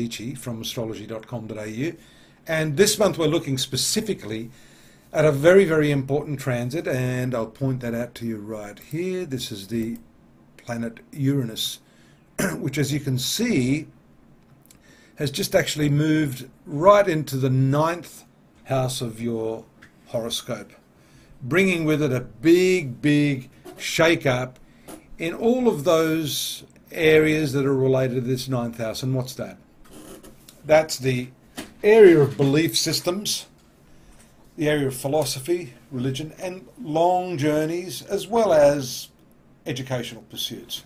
Dadhichi from astrology.com.au, and this month we're looking specifically at a very, very important transit, and I'll point that out to you right here. This is the planet Uranus, which, as you can see, has just actually moved right into the 9th house of your horoscope, bringing with it a big, big shake-up in all of those areas that are related to this 9th house. And what's that? That's the area of belief systems, the area of philosophy, religion, and long journeys, as well as educational pursuits.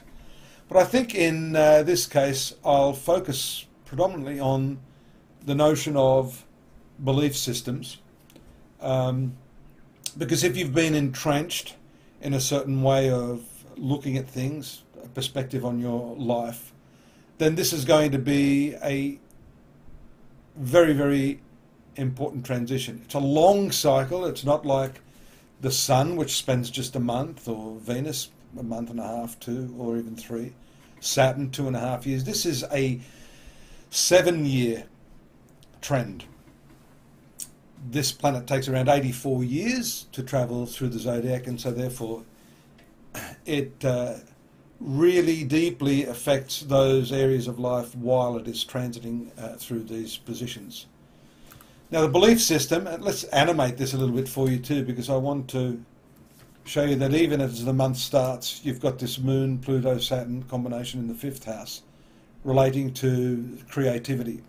But I think in this case, I'll focus predominantly on the notion of belief systems, because if you've been entrenched in a certain way of looking at things, a perspective on your life, then this is going to be a very, very important transition. It's a long cycle. It's not like the Sun, which spends just a month, or Venus a month and a half, 2 or even 3, Saturn 2.5 years. This is a 7-year trend. This planet takes around 84 years to travel through the zodiac, and so therefore it really deeply affects those areas of life while it is transiting through these positions. Now, the belief system, and let's animate this a little bit for you too, because I want to show you that even as the month starts, you've got this Moon, Pluto, Saturn combination in the 5th house relating to creativity.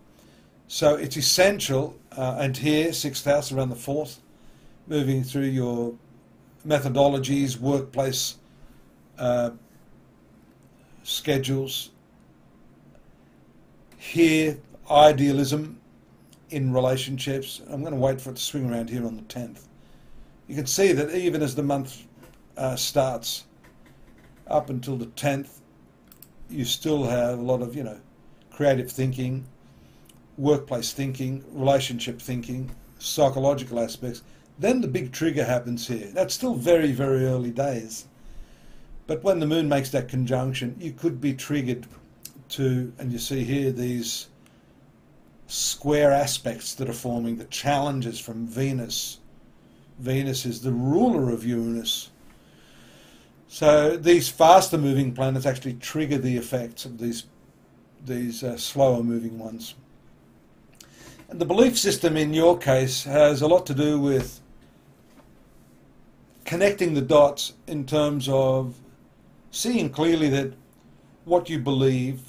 So it's essential, and here, 6th house around the 4th, moving through your methodologies, workplace schedules. Here, idealism in relationships. I'm going to wait for it to swing around here on the 10th. You can see that even as the month starts, up until the 10th, you still have a lot of, creative thinking, workplace thinking, relationship thinking, psychological aspects. Then the big trigger happens here. That's still very, very early days. But when the Moon makes that conjunction, you could be triggered to, and you see here these square aspects that are forming, the challenges from Venus. Venus is the ruler of Uranus. So these faster moving planets actually trigger the effects of these slower moving ones. And the belief system in your case has a lot to do with connecting the dots in terms of seeing clearly that what you believe,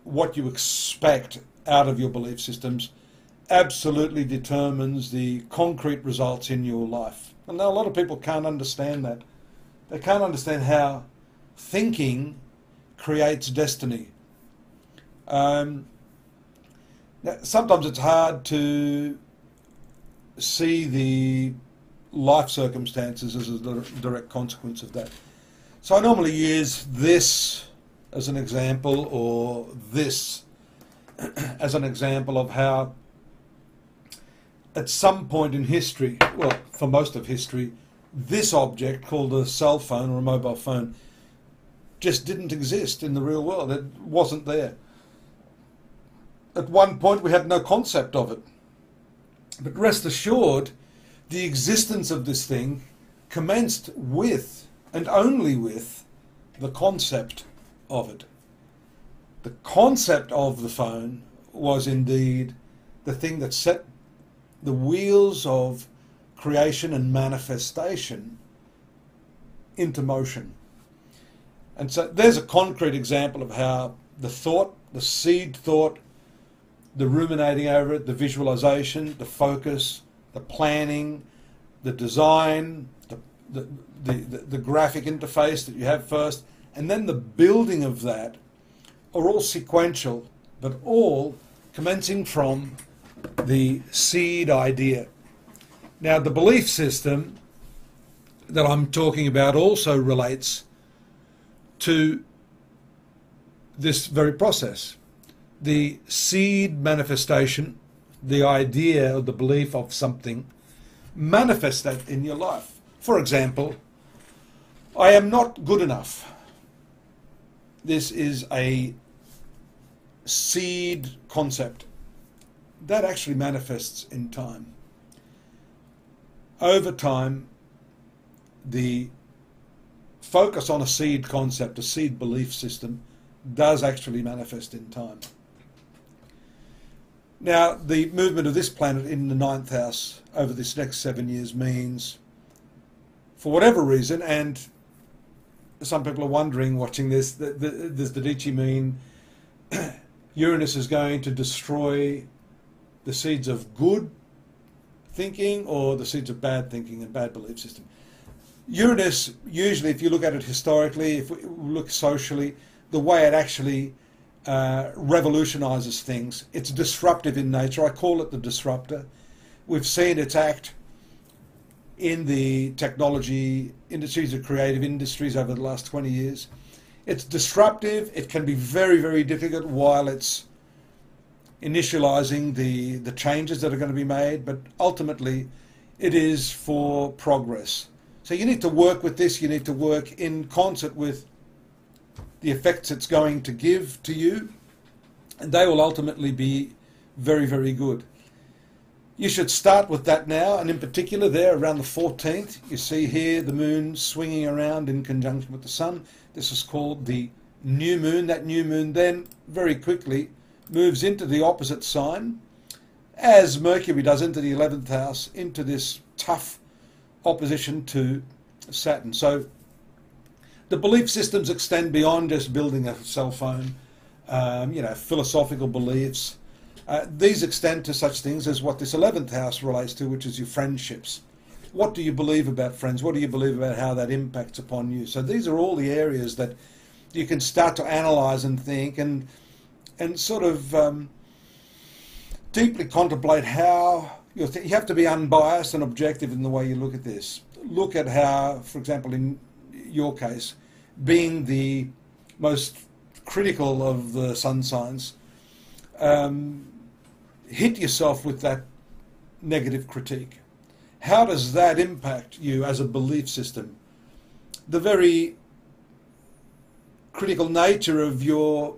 what you expect out of your belief systems absolutely determines the concrete results in your life. And now a lot of people can't understand that. They can't understand how thinking creates destiny. Now, sometimes it's hard to see the life circumstances as a direct consequence of that. So I normally use this as an example, or this as an example of how at some point in history, well, for most of history, this object called a cell phone or a mobile phone just didn't exist in the real world. It wasn't there. At one point we had no concept of it. But rest assured, the existence of this thing commenced with, and only with, the concept of it. The concept of the phone was indeed the thing that set the wheels of creation and manifestation into motion. And so there's a concrete example of how the thought, the seed thought, the ruminating over it, the visualization, the focus, the planning, the design, the graphic interface that you have first, and then the building of that are all sequential, but all commencing from the seed idea. Now, the belief system that I'm talking about also relates to this very process. The seed manifestation, the idea or the belief of something, manifest that in your life. For example, I am not good enough. This is a seed concept, that actually manifests in time. Over time, the focus on a seed concept, a seed belief system, does actually manifest in time. Now, the movement of this planet in the 9th house over this next 7 years means, for whatever reason, and some people are wondering watching this, does Dadhichi mean Uranus is going to destroy the seeds of good thinking or the seeds of bad thinking and bad belief system? Uranus, usually, if you look at it historically, if we look socially, the way it actually revolutionizes things, it's disruptive in nature. I call it the disruptor. We've seen its act in the technology industries, the creative industries over the last 20 years. It's disruptive. It can be very, very difficult while it's initializing the changes that are going to be made, but ultimately it is for progress. So you need to work with this. You need to work in concert with the effects it's going to give to you, and they will ultimately be very, very good. You should start with that now, and in particular there around the 14th, you see here the moon swinging around in conjunction with the sun. This is called the new moon. That new moon then very quickly moves into the opposite sign, as Mercury does into the 11th house, into this tough opposition to Saturn. So the belief systems extend beyond just building a cell phone, philosophical beliefs. These extend to such things as what this 11th house relates to, which is your friendships. What do you believe about friends? What do you believe about how that impacts upon you? So these are all the areas that you can start to analyze and think and sort of deeply contemplate how you have to be unbiased and objective in the way you look at this. Look at how, for example, in your case, being the most critical of the sun signs, hit yourself with that negative critique. How does that impact you as a belief system? The very critical nature of your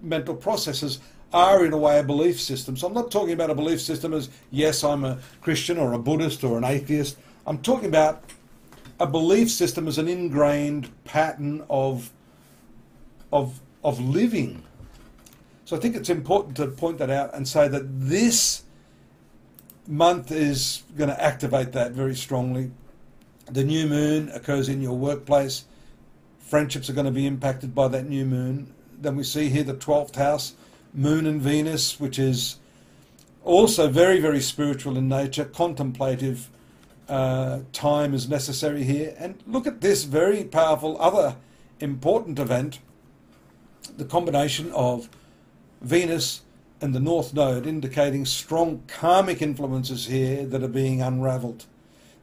mental processes are in a way a belief system. So I'm not talking about a belief system as, yes, I'm a Christian or a Buddhist or an atheist. I'm talking about a belief system as an ingrained pattern of living. So I think it's important to point that out and say that this month is going to activate that very strongly. The new moon occurs in your workplace. Friendships are going to be impacted by that new moon. Then we see here the 12th house, Moon and Venus, which is also very, very spiritual in nature. Contemplative time is necessary here. And look at this very powerful other important event, the combination of Venus and the North Node, indicating strong karmic influences here that are being unravelled.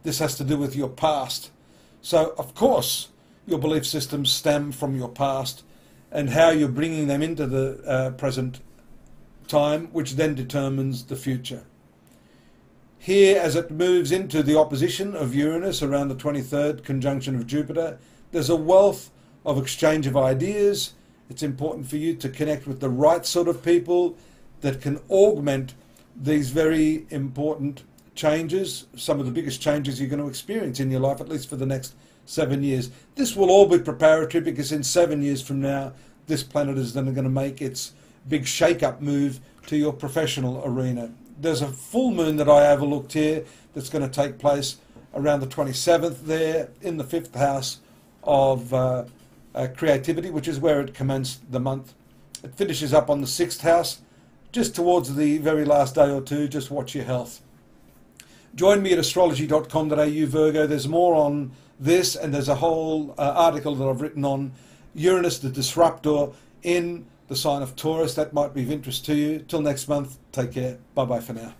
This has to do with your past. So, of course, your belief systems stem from your past and how you're bringing them into the present time, which then determines the future. Here, as it moves into the opposition of Uranus around the 23rd, conjunction of Jupiter, there's a wealth of exchange of ideas. It's important for you to connect with the right sort of people that can augment these very important changes, some of the biggest changes you're going to experience in your life, at least for the next 7 years. This will all be preparatory because in 7 years from now, this planet is then going to make its big shake-up move to your professional arena. There's a full moon that I overlooked here that's going to take place around the 27th there in the 5th house of creativity, which is where it commenced the month. It finishes up on the 6th house, just towards the very last day or two. Just watch your health. Join me at astrology.com.au, Virgo. There's more on this, and there's a whole article that I've written on Uranus, the disruptor, in the sign of Taurus. That might be of interest to you. Till next month, take care. Bye-bye for now.